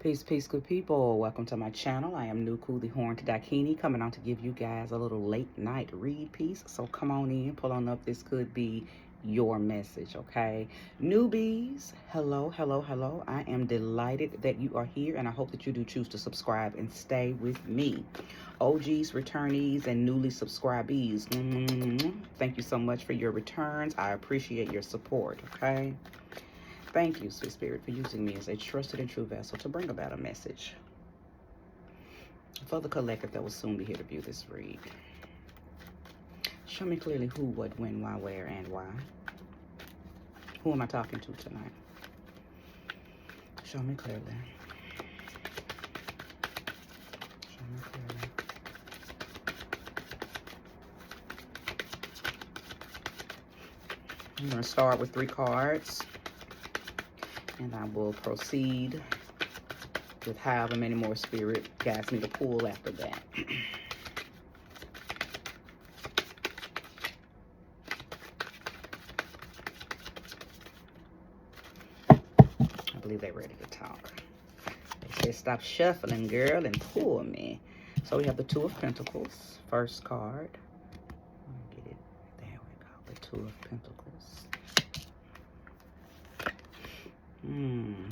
Peace, peace, good people. Welcome to my channel. I am Nuku, the Horned Dakini, coming on to give you guys a little late night read piece. So come on in, pull on up. This could be your message, okay? Newbies, hello, hello, hello. I am delighted that you are here, and I hope that you do choose to subscribe and stay with me. OGs, returnees, and newly subscribees, thank you so much for your returns. I appreciate your support, okay? Thank you, Sweet Spirit, for using me as a trusted and true vessel to bring about a message for the collective that will soon be here to view this read. Show me clearly who, what, when, why, where, and why. Who am I talking to tonight? Show me clearly. Show me clearly. I'm going to start with 3 cards, and I will proceed with however many more Spirit guides me to pull after that. I believe they're ready to talk. They say stop shuffling, girl, and pull me. So we have the 2 of Pentacles, first card. Get it. There we go. The 2 of Pentacles.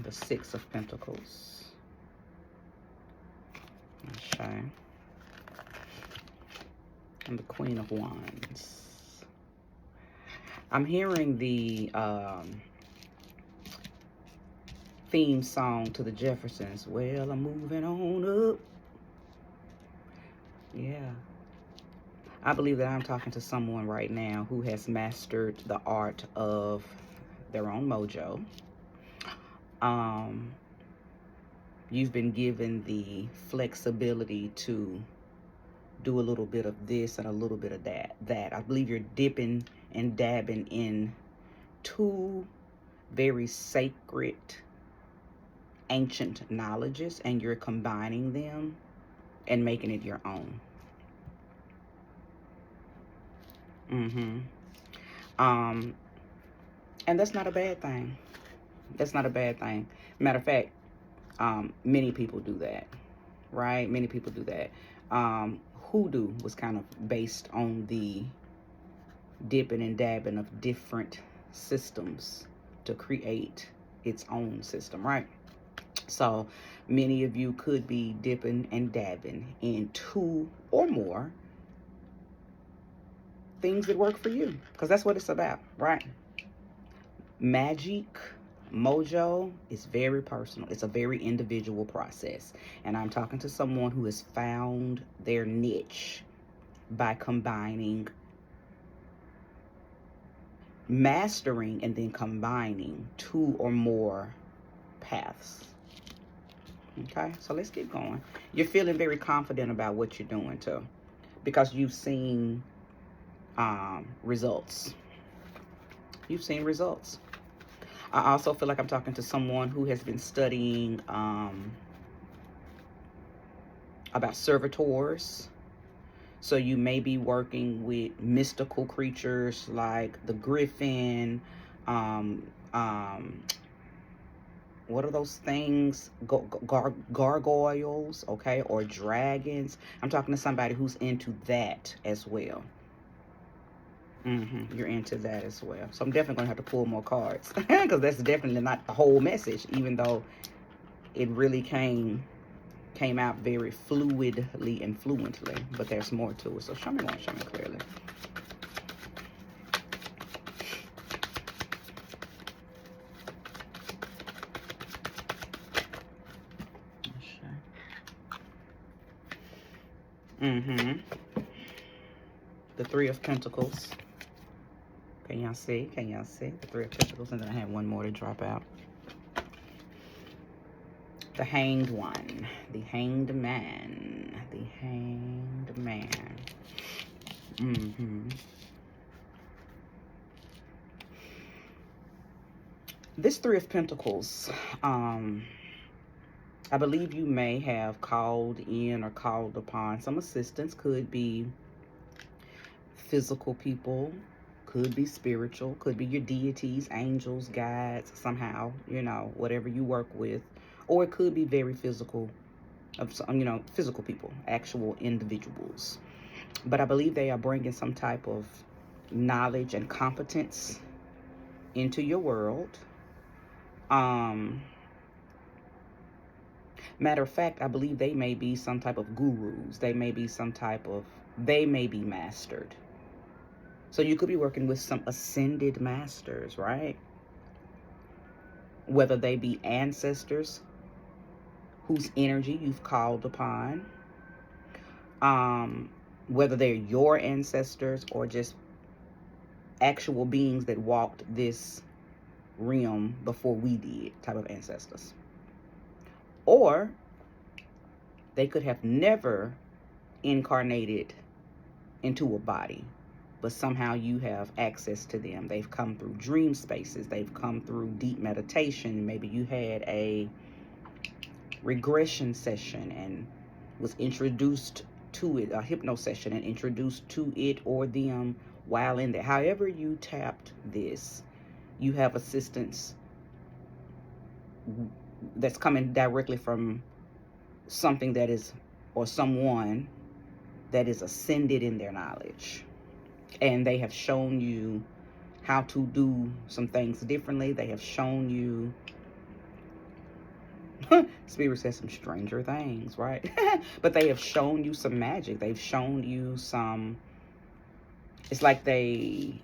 The 6 of Pentacles. Okay. And the Queen of Wands. I'm hearing the theme song to the Jeffersons. Well, I'm moving on up. Yeah. I believe that I'm talking to someone right now who has mastered the art of their own mojo. You've been given the flexibility to do a little bit of this and a little bit of that. I believe you're dipping and dabbing in 2 very sacred, ancient knowledges, and you're combining them and making it your own. And that's not a bad thing. That's not a bad thing. Matter of fact, many people do that, right? Many people do that. Hoodoo was kind of based on the dipping and dabbing of different systems to create its own system, right? So many of you could be dipping and dabbing in 2 or more things that work for you, because that's what it's about, right? Magic, mojo is very personal. It's a very individual process. And I'm talking to someone who has found their niche by combining, mastering, and then combining 2 or more paths. Okay, so let's keep going. You're feeling very confident about what you're doing too, because you've seen results. You've seen results. I also feel like I'm talking to someone who has been studying about servitors. So you may be working with mystical creatures like the griffin. What are those things? Gargoyles, okay, or dragons. I'm talking to somebody who's into that as well. You're into that as well. So I'm definitely going to have to pull more cards because that's definitely not the whole message, even though it really came out very fluidly and fluently, but there's more to it. So show me more, show me clearly. The 3 of Pentacles. Can y'all see? Can y'all see? The 3 of Pentacles, and then I have one more to drop out. The Hanged One. The Hanged Man. The Hanged Man. This 3 of Pentacles, I believe you may have called in or called upon some assistance. Could be physical people, could be spiritual, could be your deities, angels, guides, somehow, you know, whatever you work with or it could be very physical, of some, physical people, actual individuals. But I believe they are bringing some type of knowledge and competence into your world. Um, Matter of fact, I believe they may be some type of gurus. They may be mastered. So you could be working with some ascended masters, right? Whether they be ancestors whose energy you've called upon, whether they're your ancestors or just actual beings that walked this realm before we did, type of ancestors. Or they could have never incarnated into a body, but somehow you have access to them. They've come through dream spaces. They've come through deep meditation. Maybe you had a regression session and was introduced to it, a hypno session, and introduced to it or them while in there. However you tapped this, you have assistance that's coming directly from something that is, or someone that is ascended in their knowledge. And they have shown you how to do some things differently. They have shown you, Spirit says some stranger things, right? But they have shown you some magic. They've shown you some, it's like I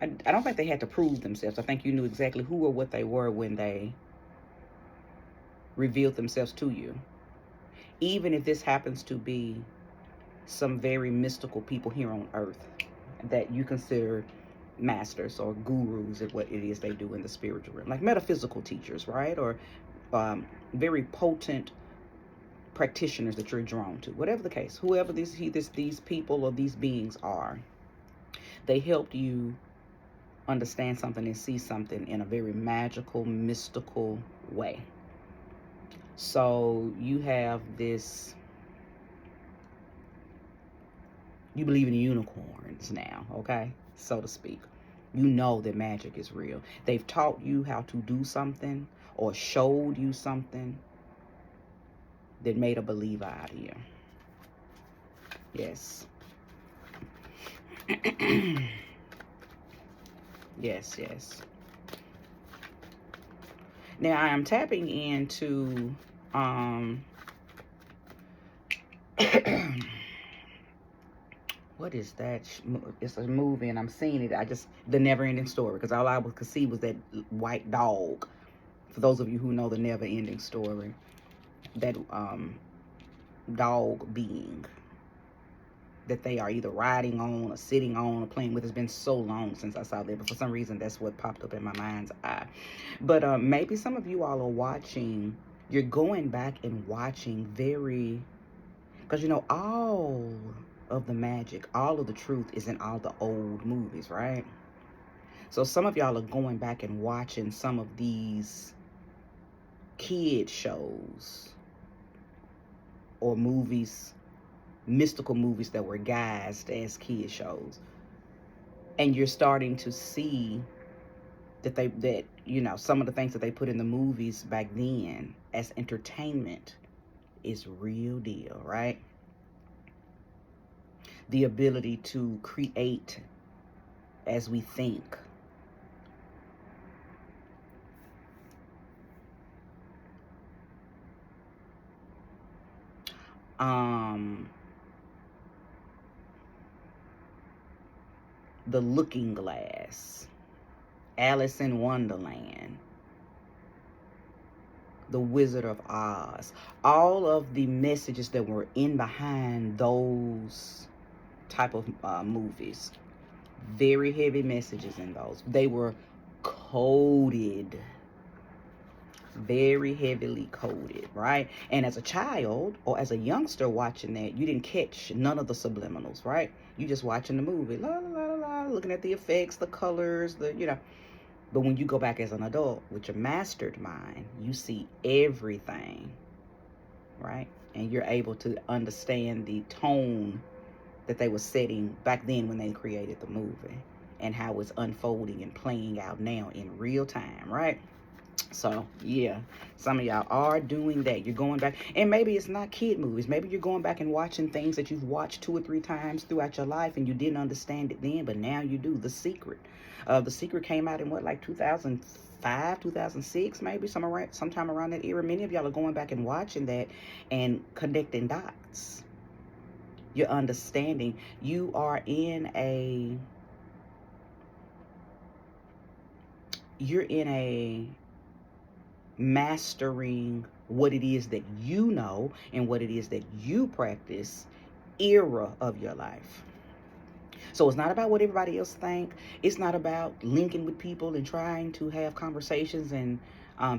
don't think they had to prove themselves. I think you knew exactly who or what they were when they revealed themselves to you. Even if this happens to be some very mystical people here on earth that you consider masters or gurus at what it is they do in the spiritual realm, like metaphysical teachers, right? Or very potent practitioners that you're drawn to. Whatever the case, whoever these people or these beings are, they helped you understand something and see something in a very magical, mystical way. So you have this, you believe in unicorns now, okay, so to speak. You know that magic is real. They've taught you how to do something or showed you something that made a believer out of you. Yes. Yes. Now I am tapping into what is that? It's a movie and I'm seeing it. The Never Ending Story, because all I could see was that white dog. For those of you who know the Never Ending Story, that dog being that they are either riding on or sitting on or playing with. It's been so long since I saw that, but for some reason that's what popped up in my mind's eye. But maybe some of you all are watching, you're going back and watching because all of the magic, all of the truth is in all the old movies, right? So some of y'all are going back and watching some of these kid shows or movies, mystical movies that were guised as kid shows, and you're starting to see that some of the things that they put in the movies back then as entertainment is real deal, right? The ability to create as we think. The Looking Glass, Alice in Wonderland, The Wizard of Oz, all of the messages that were in behind those type of movies, very heavy messages in those. They were coded, very heavily coded, right? And as a child or as a youngster watching that, you didn't catch none of the subliminals, right? You just watching the movie, la la la la, looking at the effects, the colors, But when you go back as an adult with your mastered mind, you see everything, right? And you're able to understand the tone that they were setting back then when they created the movie and how it's unfolding and playing out now in real time, right? So, yeah, some of y'all are doing that. You're going back, and maybe it's not kid movies. Maybe you're going back and watching things that you've watched 2 or 3 times throughout your life, and you didn't understand it then, but now you do. The Secret came out in what, like 2005, 2006, maybe sometime around that era. Many of y'all are going back and watching that and connecting dots. You're understanding. You are in a. You're in a mastering what it is that you know and what it is that you practice era of your life. So it's not about what everybody else think. It's not about linking with people and trying to have conversations and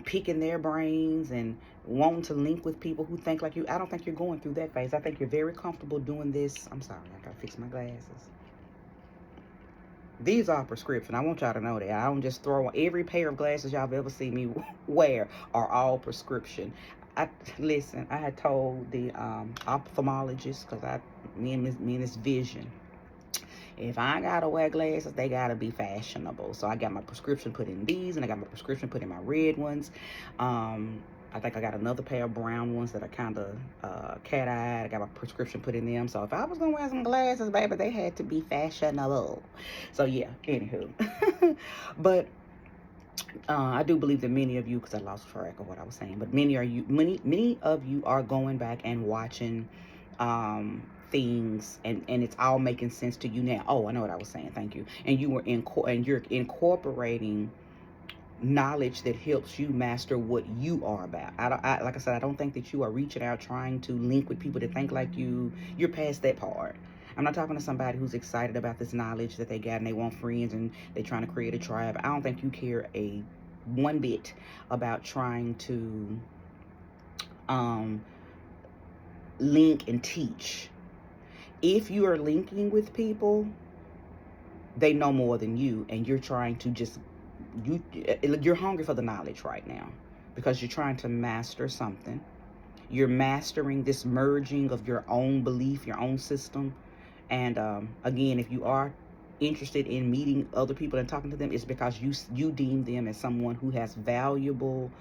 picking their brains and wanting to link with people who think like you. I don't think you're going through that phase. I think you're very comfortable doing this. I'm sorry, I gotta fix my glasses. These are prescription. I want y'all to know that. I don't just throw every pair of glasses y'all have ever seen me wear are all prescription. I listen. I had told the ophthalmologist because me and this vision. If I gotta wear glasses, they gotta be fashionable. So I got my prescription put in these, and I got my prescription put in my red ones. I think I got another pair of brown ones that are kind of cat-eyed. I got my prescription put in them. So if I was gonna wear some glasses, baby, they had to be fashionable. So yeah, anywho. But I do believe that many of you, because I lost track of what I was saying, but many of you are going back and watching things, and it's all making sense to you now. Oh, I know what I was saying. Thank you. And you're incorporating knowledge that helps you master what you are about. Like I said, I don't think that you are reaching out trying to link with people that think like you. You're past that part. I'm not talking to somebody who's excited about this knowledge that they got and they want friends and they're trying to create a tribe. I don't think you care a one bit about trying to link and teach. If you are linking with people, they know more than you, and you're trying to just you're hungry for the knowledge right now because you're trying to master something. You're mastering this merging of your own belief, your own system. And again, if you are interested in meeting other people and talking to them, it's because you deem them as someone who has valuable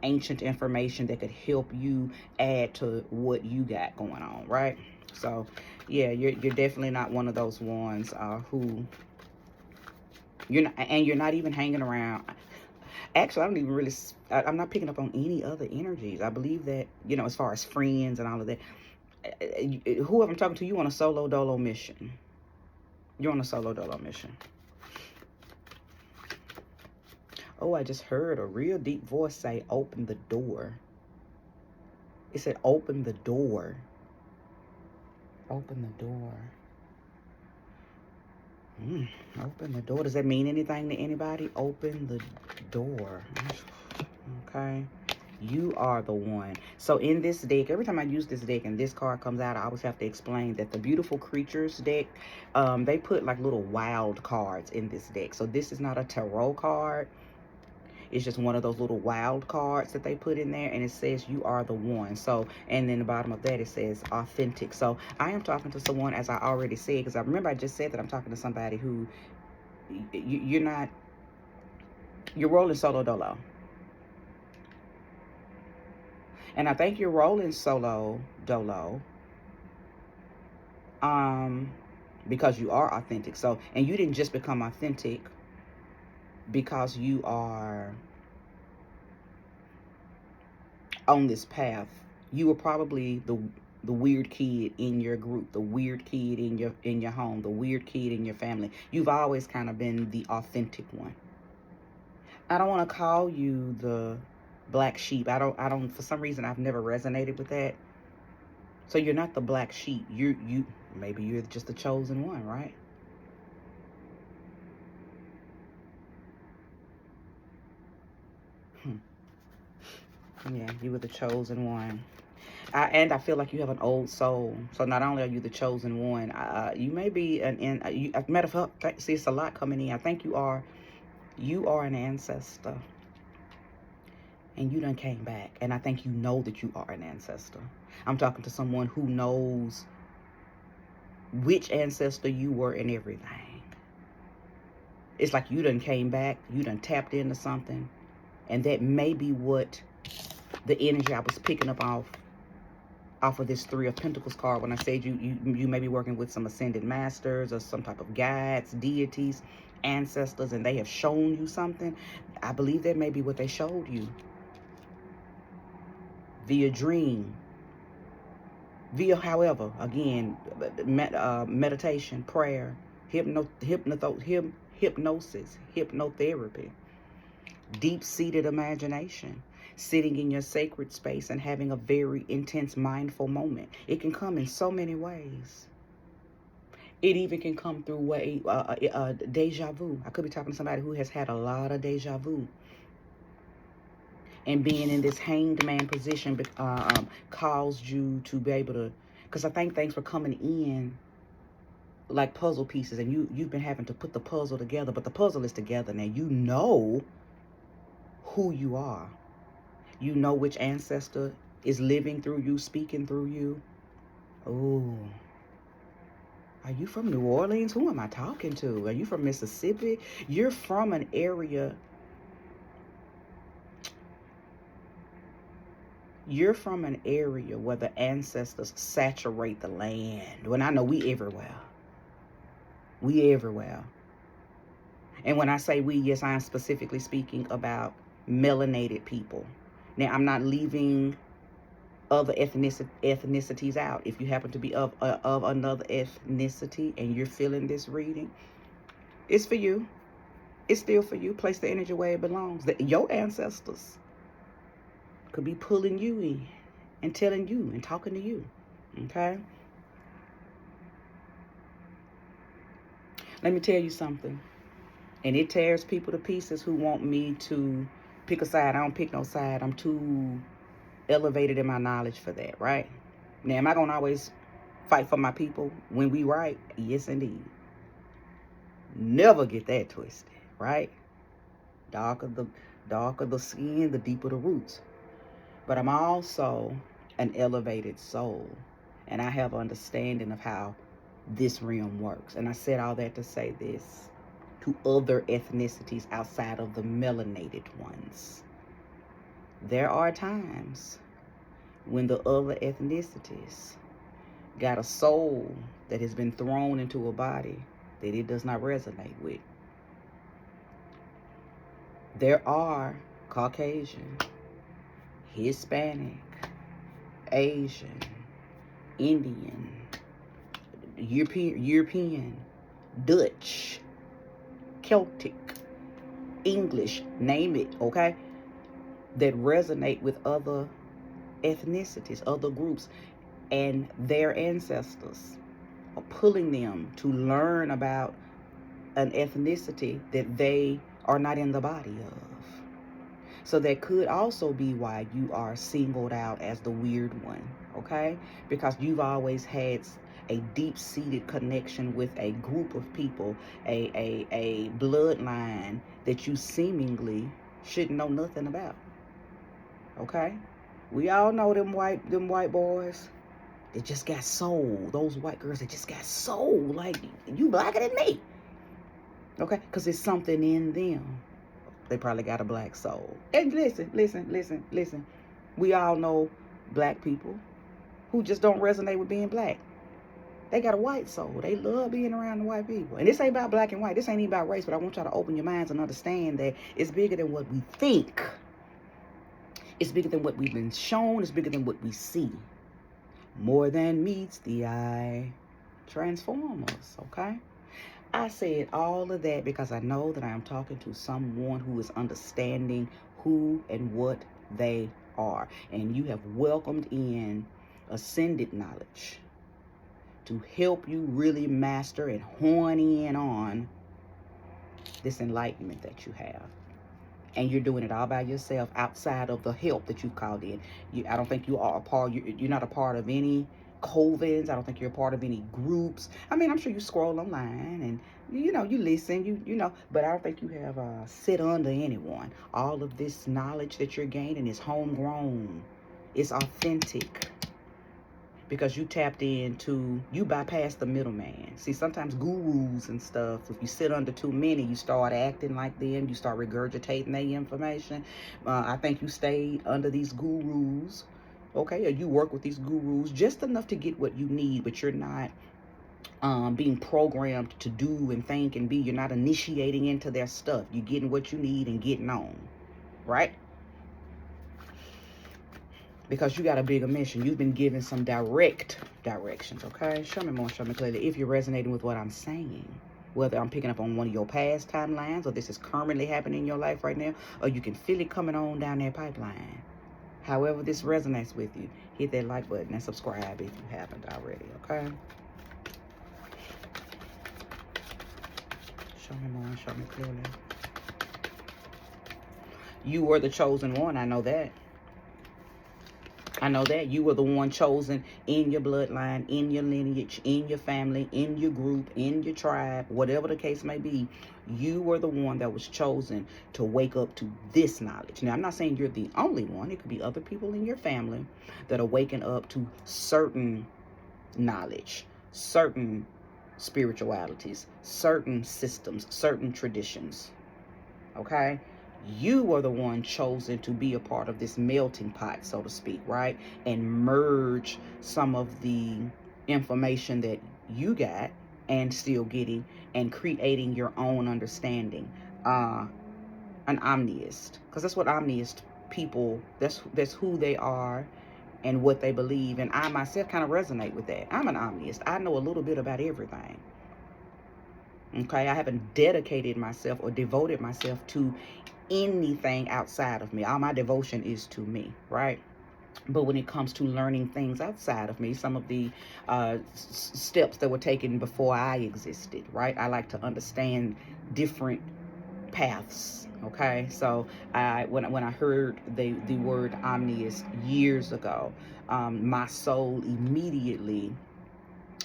ancient information that could help you add to what you got going on, right? So yeah, you're definitely not one of those ones who you're not even hanging around. Actually, I don't even really. I'm not picking up on any other energies. I believe that, as far as friends and all of that, whoever I'm talking to, you on a solo dolo mission. You're on a solo dolo mission. Oh, I just heard a real deep voice say, "Open the door." It said, "Open the door." Open the door. Open the door. Does that mean anything to anybody? Open the door. Okay. You are the one. So in this deck, every time I use this deck and this card comes out, I always have to explain that the Beautiful Creatures deck, they put like little wild cards in this deck. So this is not a tarot card. It's just one of those little wild cards that they put in there, and it says you are the one. So, and then the bottom of that, it says authentic. So I am talking to someone, as I already said, because I remember I just said that I'm talking to somebody who you're rolling solo dolo. And I think you're rolling solo dolo because you are authentic. So, and you didn't just become authentic because you are on this path. You were probably the weird kid in your group, the weird kid in your home, the weird kid in your family. You've always kind of been the authentic one. I don't want to call you the black sheep. I don't for some reason I've never resonated with that. So you're not the black sheep. You maybe you're just the chosen one, right? Yeah, you were the chosen one. And I feel like you have an old soul. So not only are you the chosen one, you may be matter of fact, see, it's a lot coming in. I think you are an ancestor, and you done came back. And I think you know that you are an ancestor. I'm talking to someone who knows which ancestor you were and everything. It's like you done came back, you done tapped into something, And that may be what the energy I was picking up off of this Three of Pentacles card when I said you may be working with some ascended masters or some type of guides, deities, ancestors, and they have shown you something. I believe that may be what they showed you via dream, via, however, again, meditation, prayer, hypnosis, hypnotherapy, deep-seated imagination, sitting in your sacred space and having a very intense mindful moment. It can come in so many ways. It even can come through deja vu. I could be talking to somebody who has had a lot of deja vu. And being in this hanged man position caused you to be able to, because I think things were coming in like puzzle pieces, and you've been having to put the puzzle together, but the puzzle is together now. You know who you are. You know which ancestor is living through you, speaking through you. Oh, are you from New Orleans? Who am I talking to? Are you from Mississippi? You're from an area. You're from an area where the ancestors saturate the land. When I know we everywhere. We everywhere. And when I say we, yes, I am specifically speaking about melanated people. Now, I'm not leaving other ethnicities out. If you happen to be of another ethnicity and you're feeling this reading, it's for you. It's still for you. Place the energy where it belongs. Your ancestors could be pulling you in and telling you and talking to you. Okay? Let me tell you something. And it tears people to pieces who want me to pick a side. I don't pick no side. I'm too elevated in my knowledge for that, right? Now, am I going to always fight for my people when we right? Yes, indeed. Never get that twisted, right? Darker the skin, the deeper the roots. But I'm also an elevated soul, and I have understanding of how this realm works. And I said all that to say this to other ethnicities outside of the melanated ones. There are times when the other ethnicities got a soul that has been thrown into a body that it does not resonate with. There are Caucasian, Hispanic, Asian, Indian, European, Dutch, Celtic, English, name it, okay, that resonate with other ethnicities, other groups, and their ancestors are pulling them to learn about an ethnicity that they are not in the body of. So that could also be why you are singled out as the weird one, okay? Because you've always had a deep-seated connection with a group of people, a bloodline that you seemingly shouldn't know nothing about, okay? We all know them white boys. They just got soul. Those white girls that just got soul. Like, you blacker than me, okay? Because there's something in them. They probably got a black soul. And listen. We all know black people who just don't resonate with being black. They got a white soul. They love being around the white people. And this ain't about black and white. This ain't even about race, but I want y'all to open your minds and understand that it's bigger than what we think. It's bigger than what we've been shown. It's bigger than what we see. More than meets the eye. Transform us, okay? I said all of that because I know that I am talking to someone who is understanding who and what they are. And you have welcomed in ascended knowledge to help you really master and hone in on this enlightenment that you have. And you're doing it all by yourself outside of the help that you've called in. I don't think you are a part, you're not a part of any covens. I don't think you're a part of any groups. I mean, I'm sure you scroll online and, you listen, you know, but I don't think you have sit under anyone. All of this knowledge that you're gaining is homegrown. It's authentic. because you tapped into, you bypassed the middleman. See, sometimes gurus and stuff, if you sit under too many, you start acting like them, you start regurgitating their information. I think you stay under these gurus, okay, or you work with these gurus just enough to get what you need, but you're not being programmed to do and think and be. You're not initiating into their stuff. You're getting what you need and getting on, right? Because you got a bigger mission. You've been given some direct directions, okay? Show me more, show me clearly. If you're resonating with what I'm saying, whether I'm picking up on one of your past timelines or this is currently happening in your life right now, or you can feel it coming on down that pipeline. However this resonates with you, hit that like button and subscribe if you haven't already, okay? Show me more, show me clearly. You were the chosen one, I know that. I know that you were the one chosen in your bloodline, in your lineage, in your family, in your group, in your tribe, whatever the case may be. You were the one that was chosen to wake up to this knowledge. Now, I'm not saying you're the only one. It could be other people in your family that are waking up to certain knowledge, certain spiritualities, certain systems, certain traditions. Okay? You were the one chosen to be a part of this melting pot, so to speak, right? And merge some of the information that you got and still getting and creating your own understanding. An omniist, because that's what omniist people, that's who they are and what they believe. And I myself kind of resonate with that. I'm an omniist. I know a little bit about everything. Okay, I haven't dedicated myself or devoted myself to anything outside of me. All my devotion is to me, right? But when it comes to learning things outside of me, some of the steps that were taken before I existed, right? I like to understand different paths. Okay, so when I heard the word omniist years ago, my soul immediately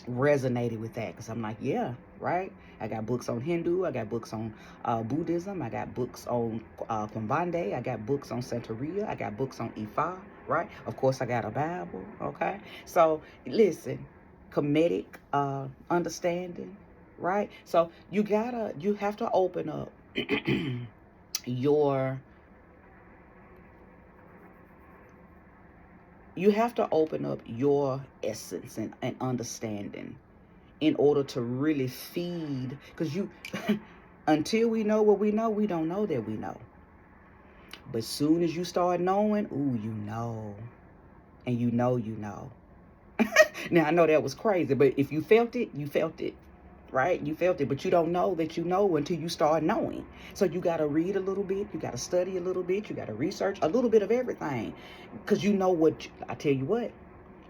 resonated with that, because I'm like, yeah, right? I got books on Hindu, I got books on Buddhism, I got books on Kumbande, I got books on Santeria, I got books on Ifa, right? Of course, I got a Bible, okay? So, listen, comedic understanding, right? So, you have to open up your essence and understanding in order to really feed, because you until we know what we know, we don't know that we know. But soon as you start knowing, ooh, you know. And you know. Now, I know that was crazy, but if you felt it, you felt it, right? You felt it, but you don't know that you know until you start knowing. So you got to read a little bit, you got to study a little bit, you got to research a little bit of everything, because you know what, I tell you what,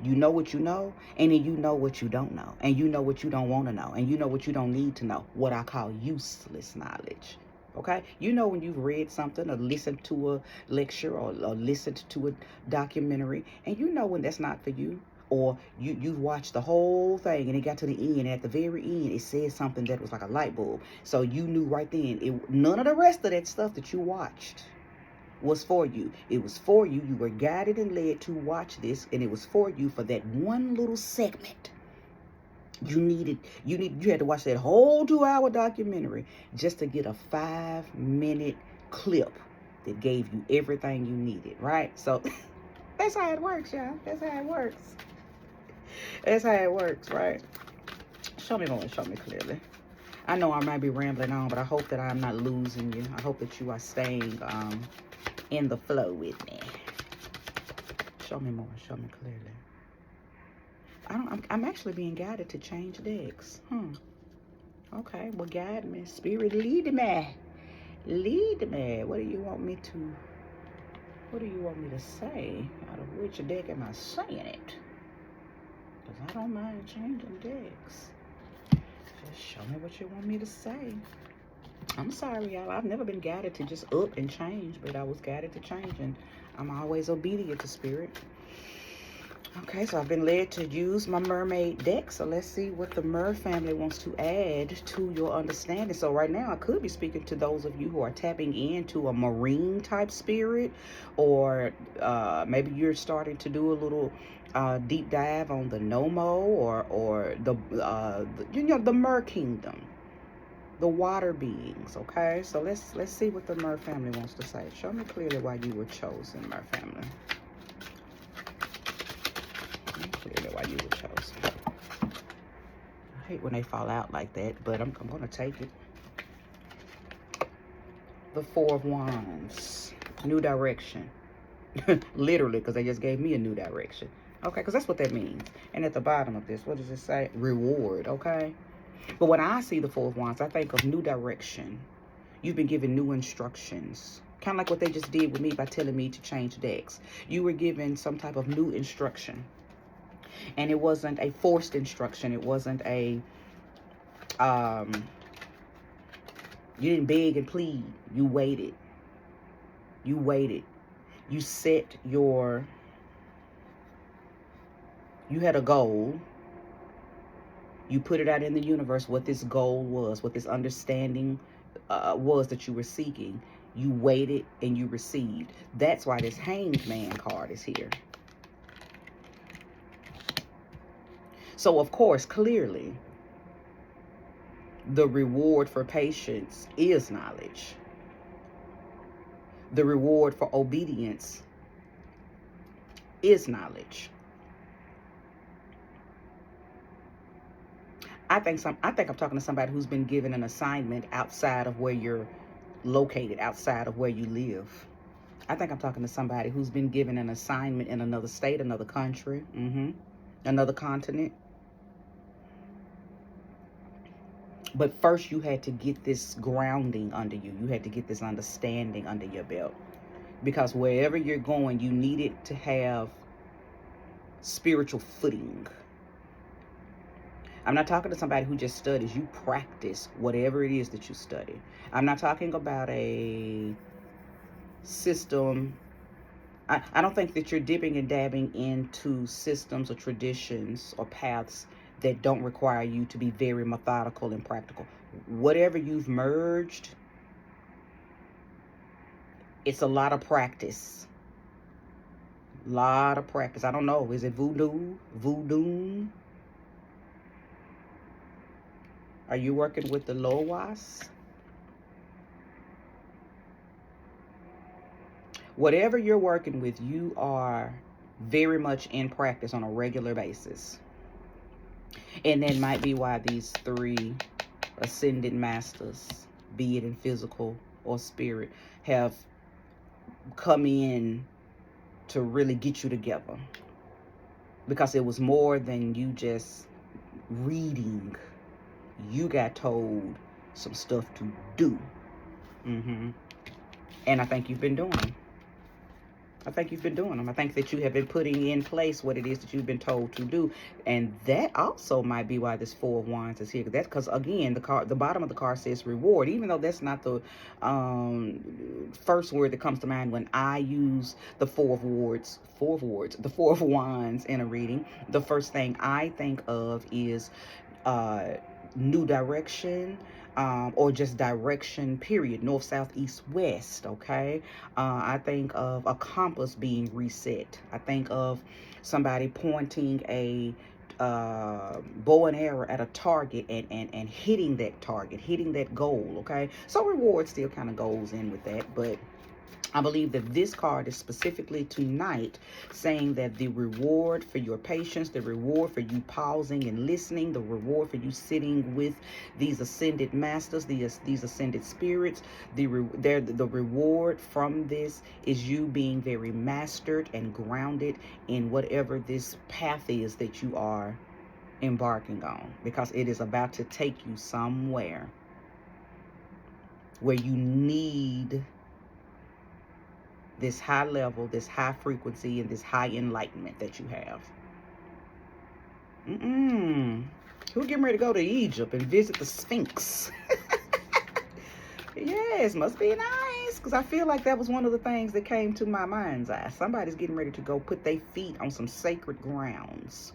you know what you know, and then you know what you don't know, and you know what you don't want to know, and you know what you don't need to know, what I call useless knowledge. Okay, you know when you've read something or listened to a lecture or listened to a documentary, and you know when that's not for you, or you watched the whole thing and it got to the end, and at the very end it said something that was like a light bulb, so you knew right then none of the rest of that stuff that you watched was for you. It was for you. You were guided and led to watch this, and it was for you for that one little segment. You had to watch that whole 2-hour documentary just to get a 5-minute clip that gave you everything you needed, right? So that's how it works, y'all. That's how it works. That's how it works, right? Show me more, show me clearly. I know I might be rambling on, but I hope that I'm not losing you. I hope that you are staying in the flow with me. Show me more, show me clearly. I'm actually being guided to change decks. Okay, well, guide me. Spirit, lead me. Lead me. What do you want me to say? Out of which deck am I saying it? Because I don't mind changing decks. Just show me what you want me to say. I'm sorry, y'all. I've never been guided to just up and change, but I was guided to change, and I'm always obedient to spirit. Okay, so I've been led to use my mermaid deck. So let's see what the Mer family wants to add to your understanding. So right now I could be speaking to those of you who are tapping into a marine type spirit, or maybe you're starting to do a little deep dive on the Nomo, or the Mer kingdom, the water beings. Okay, so let's see what the Mer family wants to say. Show me clearly why you were chosen, Mer family. Clearly why you were chosen. I hate when they fall out like that, but I'm going to take it. The Four of Wands. New direction. Literally, because they just gave me a new direction. Okay, because that's what that means. And at the bottom of this, what does it say? Reward, okay? But when I see the Four of Wands, I think of new direction. You've been given new instructions. Kind of like what they just did with me by telling me to change decks. You were given some type of new instruction. And it wasn't a forced instruction. It wasn't a, you didn't beg and plead. You waited. You waited. You set your, you had a goal. You put it out in the universe what this goal was, what this understanding was that you were seeking. You waited and you received. That's why this Hanged Man card is here. So, of course, clearly, the reward for patience is knowledge. The reward for obedience is knowledge. I think I'm talking to somebody who's been given an assignment outside of where you're located, outside of where you live. I think I'm talking to somebody who's been given an assignment in another state, another country, another continent. But first you had to get this grounding under you. You had to get this understanding under your belt. Because wherever you're going, you needed to have spiritual footing. I'm not talking to somebody who just studies. You practice whatever it is that you study. I'm not talking about a system. I don't think that you're dipping and dabbing into systems or traditions or paths that don't require you to be very methodical and practical. Whatever you've merged, it's a lot of practice. Lot of practice. I don't know. Is it voodoo? Voodoo? Are you working with the Loas? Whatever you're working with, you are very much in practice on a regular basis. And that might be why these three ascended masters, be it in physical or spirit, have come in to really get you together. Because it was more than you just reading. You got told some stuff to do. And I think you've been doing them. I think you've been doing them. I think that you have been putting in place what it is that you've been told to do. And that also might be why this Four of Wands is here. That's because, again, the bottom of the card says reward. Even though that's not the first word that comes to mind when I use the the Four of Wands in a reading, the first thing I think of is new direction, or just direction, period. North, south, east, west, okay? I think of a compass being reset. I think of somebody pointing a bow and arrow at a target and hitting that target, hitting that goal, okay? So reward still kind of goes in with that, but I believe that this card is specifically tonight saying that the reward for your patience, the reward for you pausing and listening, the reward for you sitting with these ascended masters, these ascended spirits, the reward from this is you being very mastered and grounded in whatever this path is that you are embarking on, because it is about to take you somewhere where you need this high level, this high frequency, and this high enlightenment that you have. Who getting ready to go to Egypt and visit the Sphinx? Yes, must be nice. Because I feel like that was one of the things that came to my mind's eye. Somebody's getting ready to go put their feet on some sacred grounds.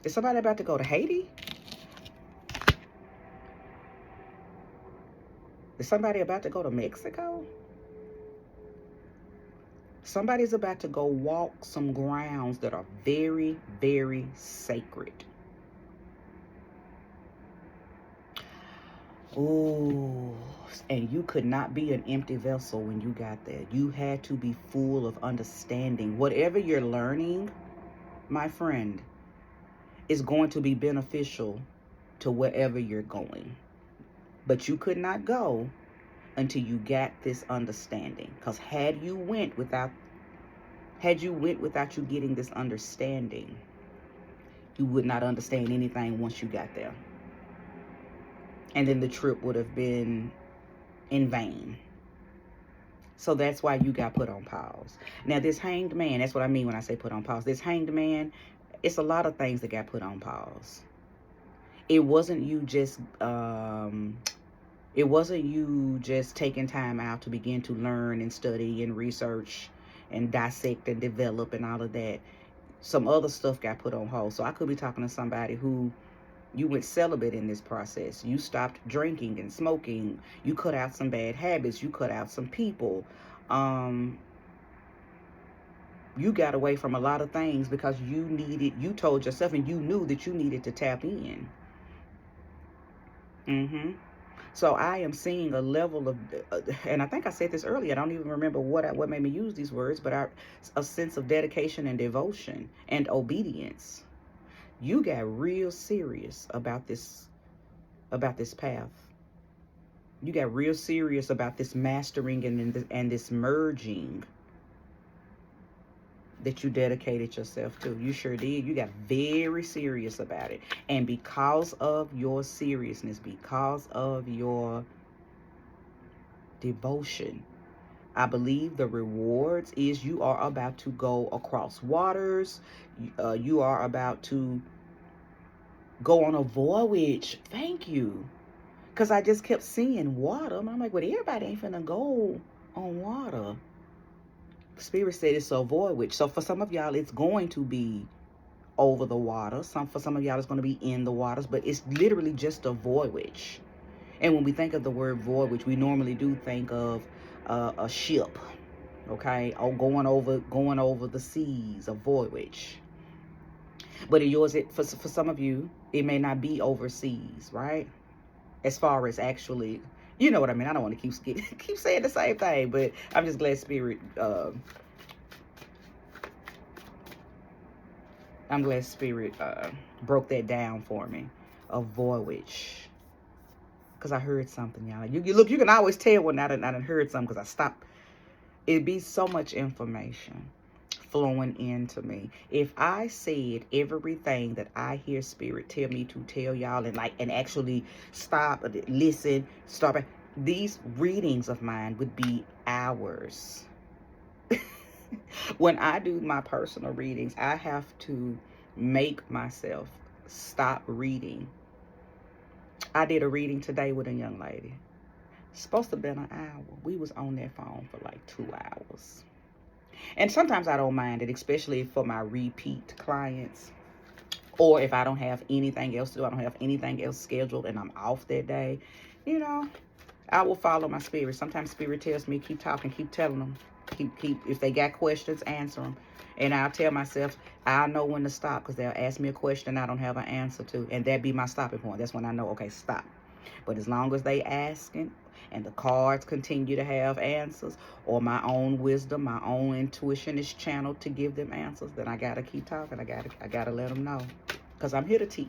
Is somebody about to go to Haiti? Is somebody about to go to Mexico? Somebody's about to go walk some grounds that are very, very sacred. Ooh, and you could not be an empty vessel when you got there. You had to be full of understanding. Whatever you're learning, my friend, is going to be beneficial to wherever you're going. But you could not go until you got this understanding. Because had you went without you getting this understanding, you would not understand anything once you got there. And then the trip would have been in vain. So that's why you got put on pause. Now, this hanged man, that's what I mean when I say put on pause. This hanged man, it's a lot of things that got put on pause. It wasn't you just taking time out to begin to learn and study and research and dissect and develop and all of that. Some other stuff got put on hold. So I could be talking to somebody who, you went celibate in this process. You stopped drinking and smoking. You cut out some bad habits. You cut out some people. You got away from a lot of things because you told yourself and you knew that you needed to tap in. So I am seeing a level of, and I think I said this earlier, I don't even remember what made me use these words, but a sense of dedication and devotion and obedience. You got real serious about this path. You got real serious about this mastering and this merging that you dedicated yourself to. You sure did. You got very serious about it. And because of your seriousness, because of your devotion, I believe the rewards is you are about to go across waters. You are about to go on a voyage. Thank you. Because I just kept seeing water. And I'm like, well, everybody ain't finna go on water. Spirit said it's a voyage. So for some of y'all, it's going to be over the water. For some of y'all, it's going to be in the waters. But it's literally just a voyage. And when we think of the word voyage, we normally do think of a ship. Okay? Or going over the seas, a voyage. But yours, for some of you, it may not be overseas, right? As far as actually, you know what I mean. I don't want to keep saying the same thing, but I'm just glad Spirit. I'm glad Spirit broke that down for me. A voyage, because I heard something, y'all. You look. You can always tell when I done heard something because I stopped. It'd be so much information flowing into me. If I said everything that I hear Spirit tell me to tell y'all and actually stop, listen, stop, these readings of mine would be hours. When I do my personal readings, I have to make myself stop reading. I did a reading today with a young lady. Supposed to have been an hour. We was on that phone for like 2 hours. And sometimes I don't mind it, especially for my repeat clients. Or if I don't have anything else to do, I don't have anything else scheduled and I'm off that day, you know, I will follow my spirit. Sometimes Spirit tells me, keep talking, keep telling them. Keep if they got questions, answer them. And I'll tell myself, I know when to stop because they'll ask me a question I don't have an answer to. And that be my stopping point. That's when I know, okay, stop. But as long as they asking and the cards continue to have answers, or my own wisdom, my own intuition is channeled to give them answers, then I gotta keep talking. I gotta let them know, because I'm here to teach.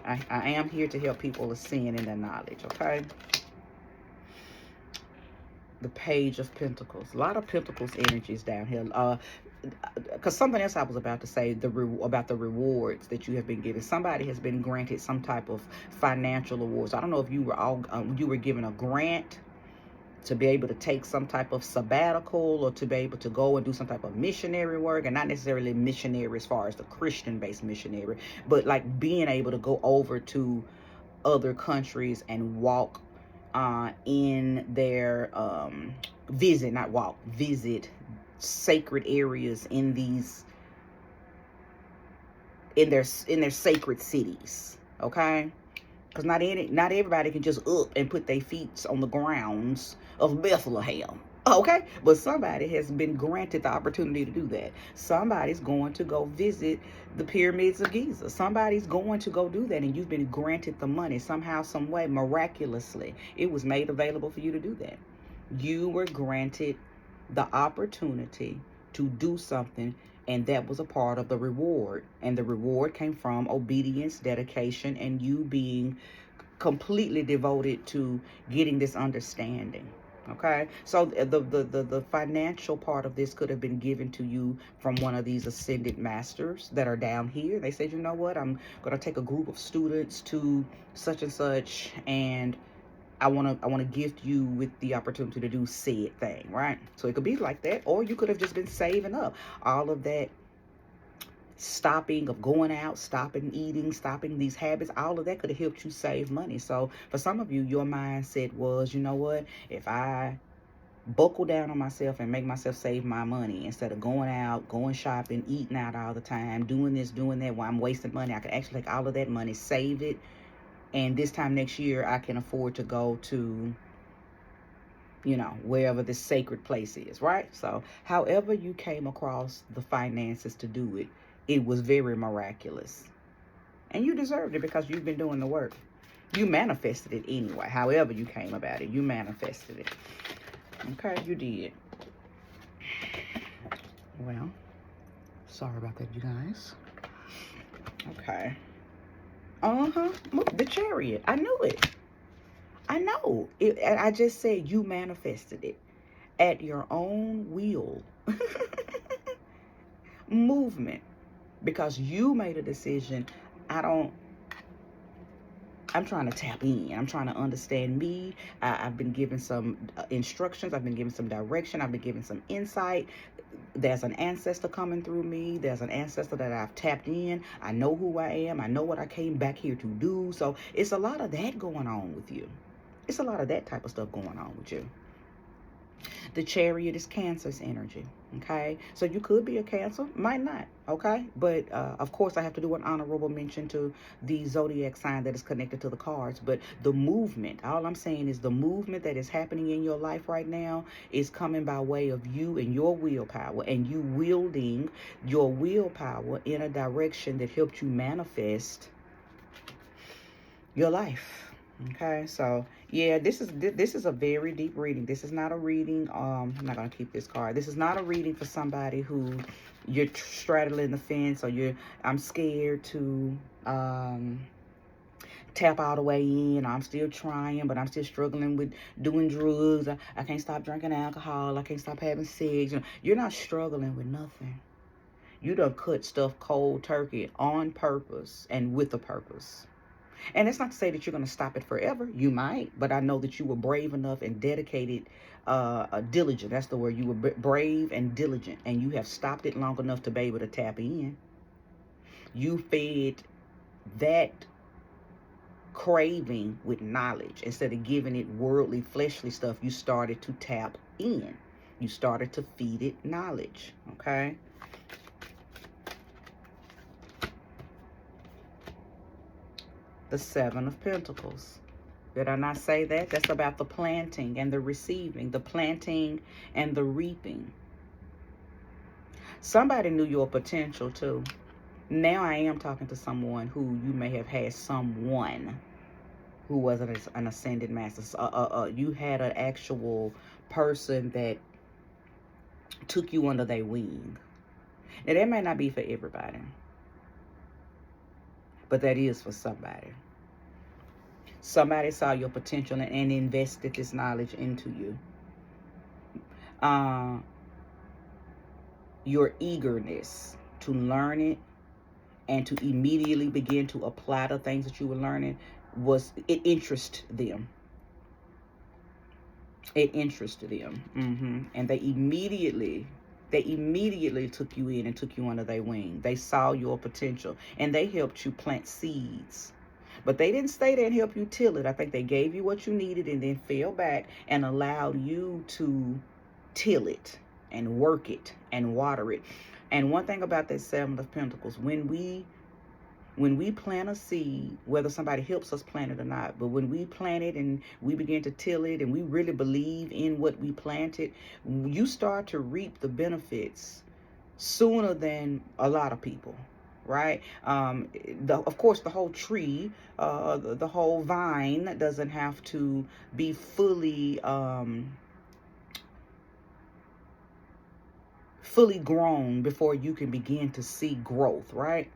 I am here to help people ascend in their knowledge. Okay. The Page of Pentacles. A lot of Pentacles energies down here. Because something else I was about to say about the rewards that you have been given. Somebody has been granted some type of financial awards. I don't know if you were given a grant to be able to take some type of sabbatical, or to be able to go and do some type of missionary work, and not necessarily missionary as far as the Christian-based missionary, but like being able to go over to other countries and walk in their visit sacred areas in these in their sacred cities. Okay, because not everybody can just up and put their feet on the grounds of Bethlehem. Okay, but somebody has been granted the opportunity to do that. Somebody's going to go visit the pyramids of Giza. Somebody's going to go do that, and you've been granted the money somehow, some way, miraculously. It was made available for you to do that. You were granted the opportunity to do something, and that was a part of the reward. And the reward came from obedience, dedication, and you being completely devoted to getting this understanding. Okay, so the financial part of this could have been given to you from one of these ascended masters that are down here. They said, you know what, I'm going to take a group of students to such and such, and I want to gift you with the opportunity to do said thing, right? So it could be like that, or you could have just been saving up all of that, stopping of going out, stopping eating, stopping these habits. All of that could have helped you save money. So for some of you, your mindset was, you know what, if I buckle down on myself and make myself save my money instead of going out, going shopping, eating out all the time, doing this, doing that, while I'm wasting money, I could actually take all of that money, save it, and this time next year I can afford to go to, you know, wherever this sacred place is, right? So however you came across the finances to do it, it was very miraculous. And you deserved it because you've been doing the work. You manifested it anyway. However you came about it, you manifested it. Okay, you did. Well, sorry about that, you guys. Okay. The Chariot. I knew it. I know. I just said you manifested it at your own will. Movement. Because you made a decision. I'm trying to tap in. I'm trying to understand me. I've been given some instructions. I've been given some direction. I've been given some insight. There's an ancestor coming through me. There's an ancestor that I've tapped in. I know who I am. I know what I came back here to do. So it's a lot of that going on with you. It's a lot of that type of stuff going on with you. The Chariot is Cancer's energy, okay? So you could be a Cancer, might not, okay? But, of course, I have to do an honorable mention to the zodiac sign that is connected to the cards. But the movement, all I'm saying is the movement that is happening in your life right now is coming by way of you and your willpower, and you wielding your willpower in a direction that helped you manifest your life. Okay, so yeah, this is a very deep reading. This is not a reading. I'm not gonna keep this card. This is not a reading for somebody who you're straddling the fence, or I'm scared to tap all the way in. I'm still trying, but I'm still struggling with doing drugs. I can't stop drinking alcohol. I can't stop having sex. You're not struggling with nothing. You done cut stuff cold turkey on purpose and with a purpose. And it's not to say that you're going to stop it forever. You might, but I know that you were brave enough and dedicated, diligent. That's the word. You were brave and diligent, and you have stopped it long enough to be able to tap in. You fed that craving with knowledge. Instead of giving it worldly, fleshly stuff, you started to tap in. You started to feed it knowledge, okay? The Seven of Pentacles. Did I not say that? That's about the planting and the receiving, the planting and the reaping. Somebody knew your potential too. Now I am talking to someone who you may have had someone who was an ascended master. You had an actual person that took you under their wing. Now that may not be for everybody, but that is for somebody. Somebody saw your potential and invested this knowledge into you. Your eagerness to learn it and to immediately begin to apply the things that you were learning, it interested them. It interested them. And they immediately took you in and took you under their wing. They saw your potential, and they helped you plant seeds. But they didn't stay there and help you till it. I think they gave you what you needed and then fell back and allowed you to till it and work it and water it. And one thing about that Seven of Pentacles, when we plant a seed, whether somebody helps us plant it or not, but when we plant it and we begin to till it and we really believe in what we planted, you start to reap the benefits sooner than a lot of people, right? Of course, the whole tree, the whole vine doesn't have to be fully grown before you can begin to see growth, right?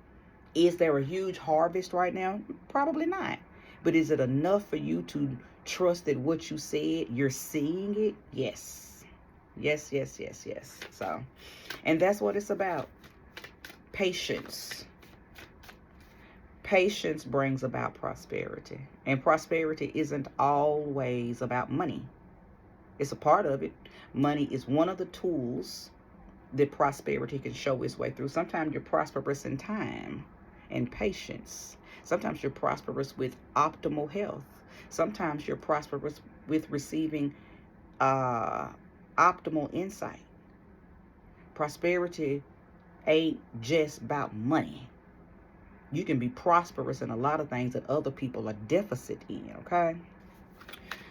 Is there a huge harvest right now? Probably not. But is it enough for you to trust that what you said, you're seeing it? Yes. Yes, yes, yes, yes. So, and that's what it's about. Patience. Patience brings about prosperity. And prosperity isn't always about money. It's a part of it. Money is one of the tools that prosperity can show its way through. Sometimes you're prosperous in time and patience. Sometimes you're prosperous with optimal health. Sometimes you're prosperous with receiving optimal insight. Prosperity ain't just about money. You can be prosperous in a lot of things that other people are deficit in, okay?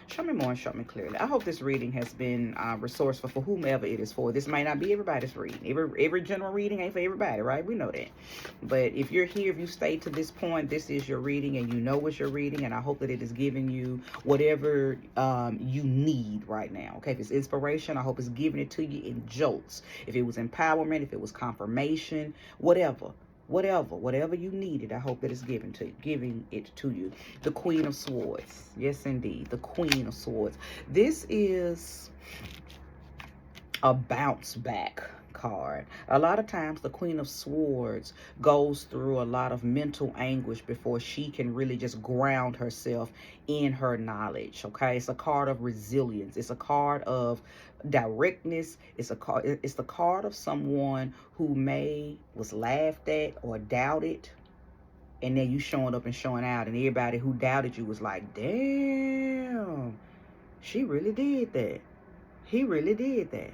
Show me more and show me clearly. I hope this reading has been resourceful for whomever it is for. This might not be everybody's reading. Every general reading ain't for everybody, right? We know that. But if you're here, if you stayed to this point, this is your reading and you know what you're reading. And I hope that it is giving you whatever you need right now. Okay, if it's inspiration, I hope it's giving it to you in jolts. If it was empowerment, if it was confirmation, whatever you needed, I hope that it's giving it to you. The Queen of Swords. Yes, indeed. The Queen of Swords. This is a bounce back card. A lot of times the Queen of Swords goes through a lot of mental anguish before she can really just ground herself in her knowledge. Okay, it's a card of resilience. It's a card of directness. It's the card of someone who was laughed at or doubted, and then you showing up and showing out, and everybody who doubted you was like, damn, she really did that. He really did that.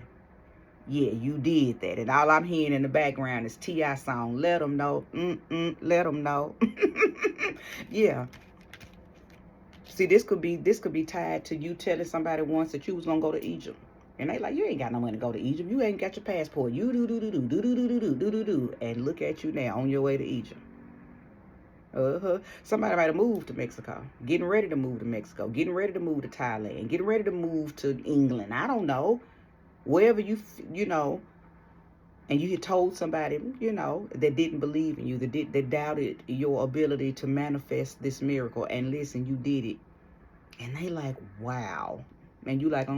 Yeah, you did that. And all I'm hearing in the background is T.I. song, Let Them Know. Let them know. Yeah. See, this could be tied to you telling somebody once that you was gonna go to Egypt. And they like, you ain't got no money to go to Egypt. You ain't got your passport. You do. And look at you now on your way to Egypt. Somebody might have moved to Mexico. Getting ready to move to Mexico. Getting ready to move to Thailand. Getting ready to move to England. I don't know. Wherever you know, and you had told somebody, that didn't believe in you, that doubted your ability to manifest this miracle, and listen, you did it. And they like, wow. And you like,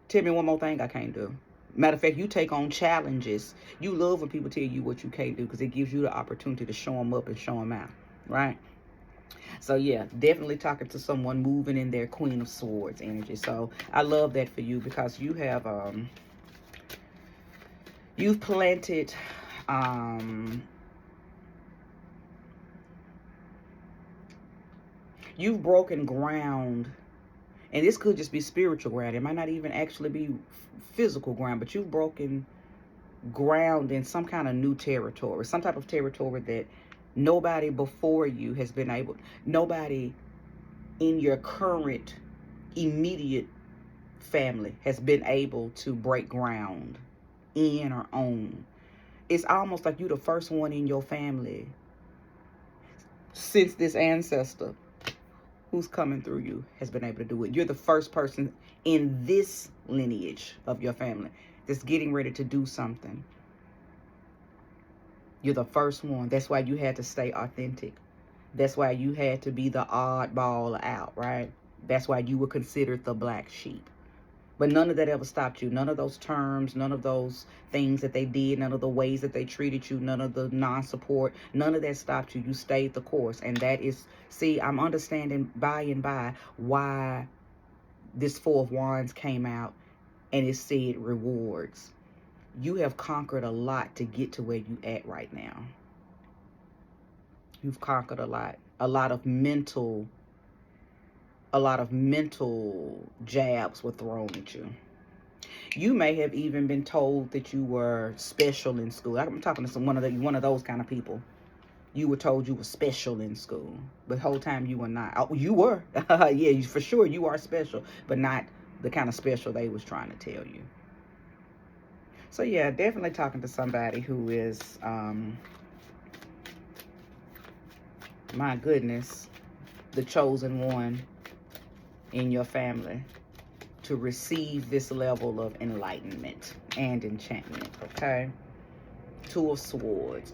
tell me one more thing I can't do. Matter of fact, you take on challenges. You love when people tell you what you can't do, because it gives you the opportunity to show them up and show them out, right? So yeah, definitely talking to someone moving in their Queen of Swords energy. So I love that for you, because you have you've planted you've broken ground. And this could just be spiritual ground. It might not even actually be physical ground, but you've broken ground in some kind of new territory, some type of territory that nobody before you has been able, nobody in your current immediate family has been able to break ground in or own. It's almost like you're the first one in your family since this ancestor who's coming through you has been able to do it. You're the first person in this lineage of your family that's getting ready to do something. You're the first one. That's why you had to stay authentic. That's why you had to be the oddball out, right? That's why you were considered the black sheep. But none of that ever stopped you. None of those terms, none of those things that they did, none of the ways that they treated you, none of the non-support, none of that stopped you. You stayed the course. And that is, see, I'm understanding by and by why this Four of Wands came out and it said rewards. You have conquered a lot to get to where you at right now. You've conquered a lot. a lot of mental jabs were thrown at you. You may have even been told that you were special in school. I'm talking to one of those kind of people. You were told you were special in school, but the whole time you were not. Oh, you were. Yeah, for sure you are special, but not the kind of special they was trying to tell you. So yeah, definitely talking to somebody who is, my goodness, the chosen one in your family to receive this level of enlightenment and enchantment, okay? Two of Swords.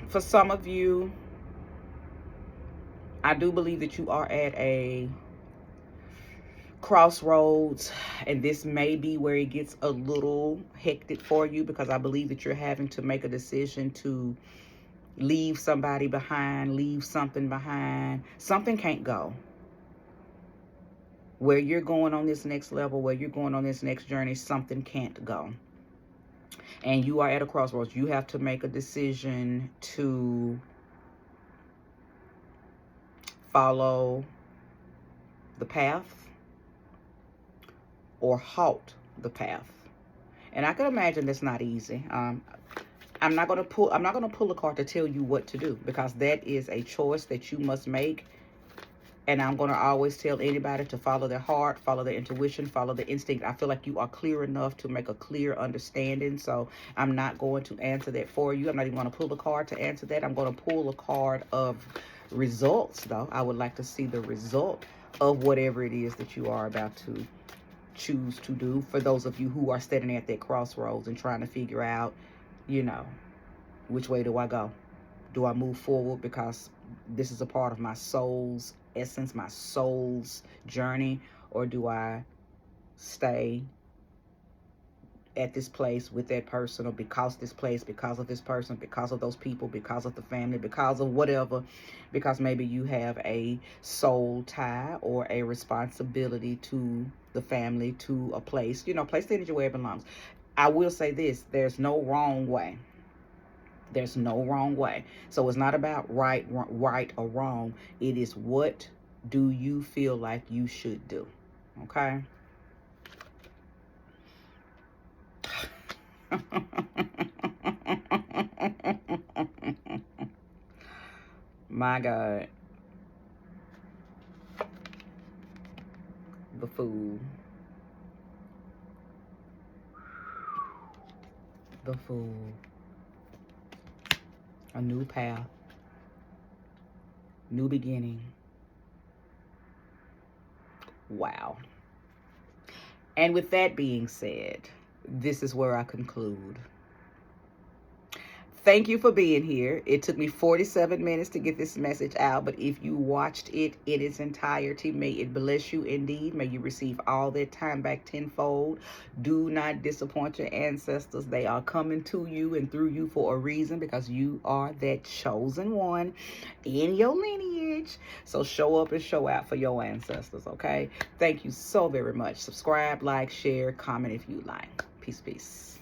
For some of you, I do believe that you are at a crossroads, and this may be where it gets a little hectic for you, because I believe that you're having to make a decision to leave somebody behind, leave something behind. Something can't go. Where you're going on this next level, where you're going on this next journey, something can't go. And you are at a crossroads. You have to make a decision to follow the path or halt the path. And I can imagine that's not easy. I'm not gonna pull a card to tell you what to do, because that is a choice that you must make. And I'm going to always tell anybody to follow their heart, follow their intuition, follow the instinct. I feel like you are clear enough to make a clear understanding. So I'm not going to answer that for you. I'm not even going to pull a card to answer that. I'm going to pull a card of results, though. I would like to see the result of whatever it is that you are about to choose to do. For those of you who are standing at that crossroads and trying to figure out, you know, which way do I go? Do I move forward because this is a part of my soul's essence, my soul's journey, or do I stay at this place with that person, or because this place, because of this person, because of those people, because of the family, because of whatever, because maybe you have a soul tie or a responsibility to the family, to a place, you know, place the energy where it belongs. I will say this, there's no wrong way. There's no wrong way. So it's not about right or wrong. It is, what do you feel like you should do? Okay? My God. The Fool. The Fool. A new path. New beginning. Wow. And with that being said, this is where I conclude. Thank you for being here. It took me 47 minutes to get this message out, but if you watched it in its entirety, may it bless you indeed. May you receive all that time back tenfold. Do not disappoint your ancestors. They are coming to you and through you for a reason, because you are that chosen one in your lineage. So show up and show out for your ancestors, okay? Thank you so very much. Subscribe, like, share, comment if you like. Peace, peace.